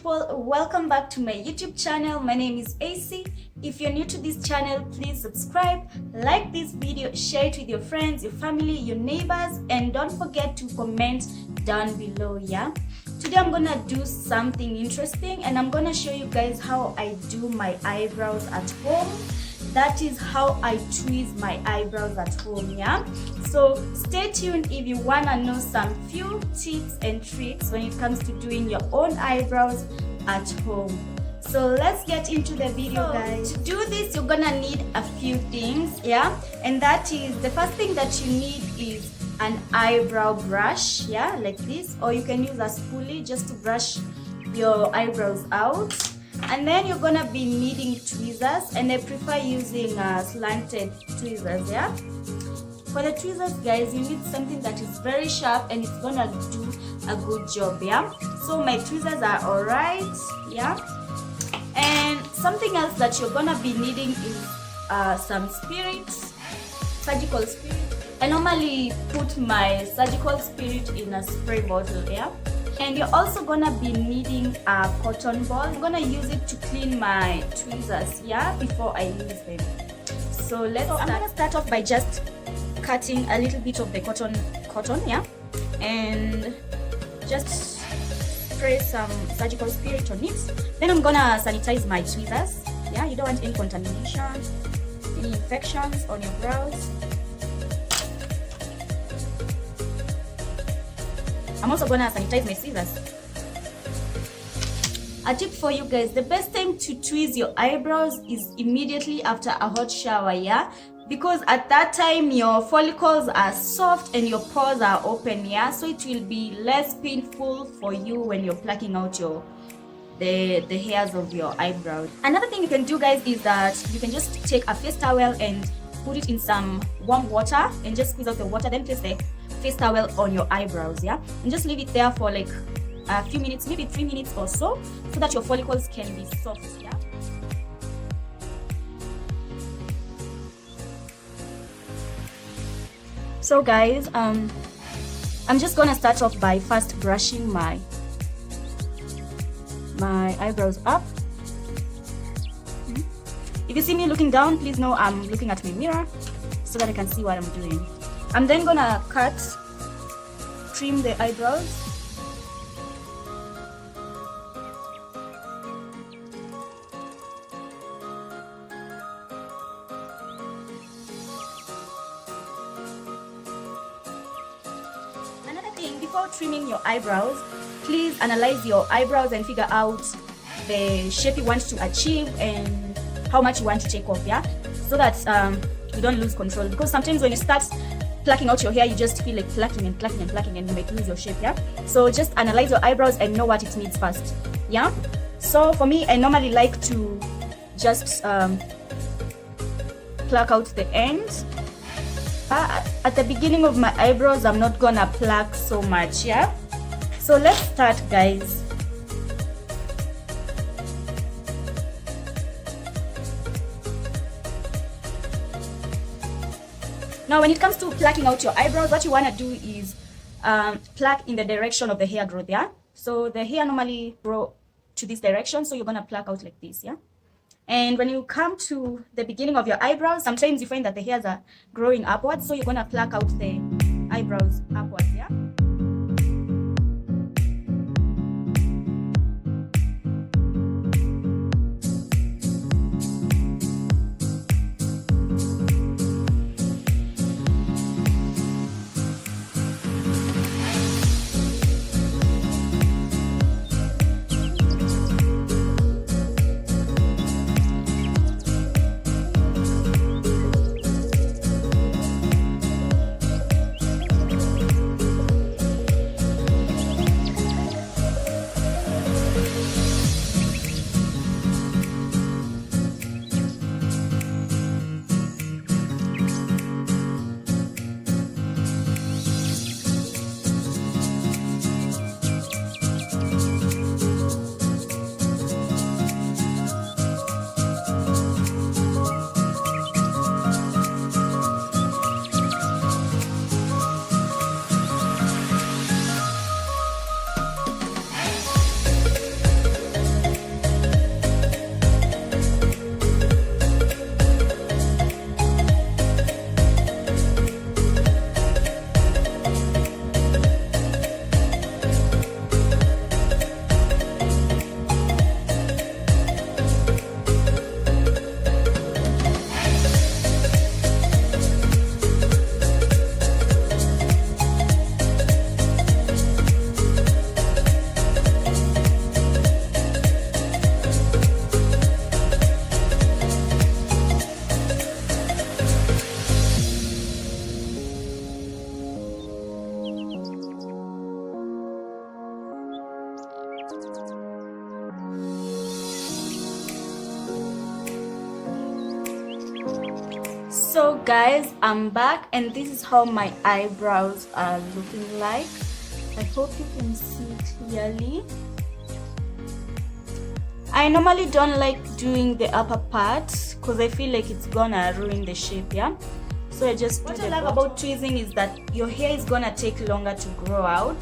people, welcome back to my YouTube channel. My name is AC. If you're new to this channel, please subscribe, like this video, share it with your friends, your family, your neighbors, and don't forget to comment down below. Today I'm gonna do something interesting and I'm gonna show you guys how I do my eyebrows at home. That is how I tweeze my eyebrows at home. So stay tuned if you wanna know some few tips and tricks when it comes to doing your own eyebrows at home. So let's get into the video, guys. To do this, you're gonna need a few things, and that is, the first thing that you need is an eyebrow brush, like this, or you can use a spoolie just to brush your eyebrows out. And then you're gonna be needing tweezers, and I prefer using slanted tweezers. For the tweezers, guys, you need something that is very sharp and it's gonna do a good job. So my tweezers are alright. And something else that you're gonna be needing is some spirit, surgical spirit. I normally put my surgical spirit in a spray bottle. And you're also gonna be needing a cotton ball. I'm gonna use it to clean my tweezers, before I use them. So I'm gonna start off by just cutting a little bit of the cotton, and just spray some surgical spirit on it. Then I'm gonna sanitize my tweezers. You don't want any contamination, any infections on your brows. I'm also gonna sanitize my scissors. A tip for you guys: the best time to tweeze your eyebrows is immediately after a hot shower, because at that time your follicles are soft and your pores are open, so it will be less painful for you when you're plucking out the hairs of your eyebrows. Another thing you can do, guys, is that you can just take a face towel and put it in some warm water and just squeeze out the water, then place the face towel on your eyebrows, and just leave it there for like a few minutes, maybe 3 minutes or so that your follicles can be soft. So guys, I'm just gonna start off by first brushing my eyebrows up. If you see me looking down, please know I'm looking at my mirror so that I can see what I'm doing. I'm then gonna trim the eyebrows. Another thing, before trimming your eyebrows, please analyze your eyebrows and figure out the shape you want to achieve and how much you want to take off, so that you don't lose control, because sometimes when you start plucking out your hair, you just feel like plucking and you might lose your shape. So just analyze your eyebrows and know what it needs first. So for me, I normally like to just pluck out the ends. At the beginning of my eyebrows, I'm not gonna pluck so much. So let's start, guys. Now, when it comes to plucking out your eyebrows, what you want to do is pluck in the direction of the hair growth. So the hair normally grow to this direction, so you're going to pluck out like this. And when you come to the beginning of your eyebrows, sometimes you find that the hairs are growing upwards, so you're going to pluck out the eyebrows upwards. So guys, I'm back and this is how my eyebrows are looking like. I hope you can see clearly. I normally don't like doing the upper part because I feel like it's gonna ruin the shape, yeah? So I just what I love about tweezing is that your hair is gonna take longer to grow out,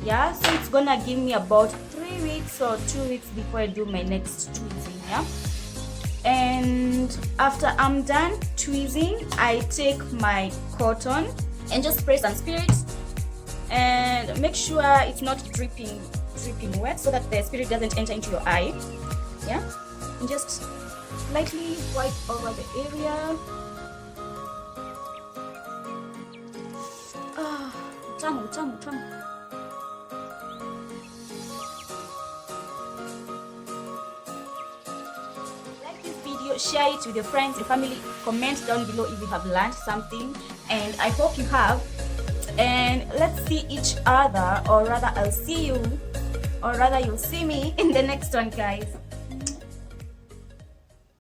yeah? So it's gonna give me about 3 weeks or 2 weeks before I do my next tweezing, yeah? And after I'm done tweezing, I take my cotton and just spray some spirit and make sure it's not dripping wet so that the spirit doesn't enter into your eye, yeah? And just lightly wipe over the area. Tamu. Share it with your friends, your family. Comment down below if you have learned something, and I hope you have. And let's see each other, or rather I'll see you, or rather you'll see me in the next one, guys.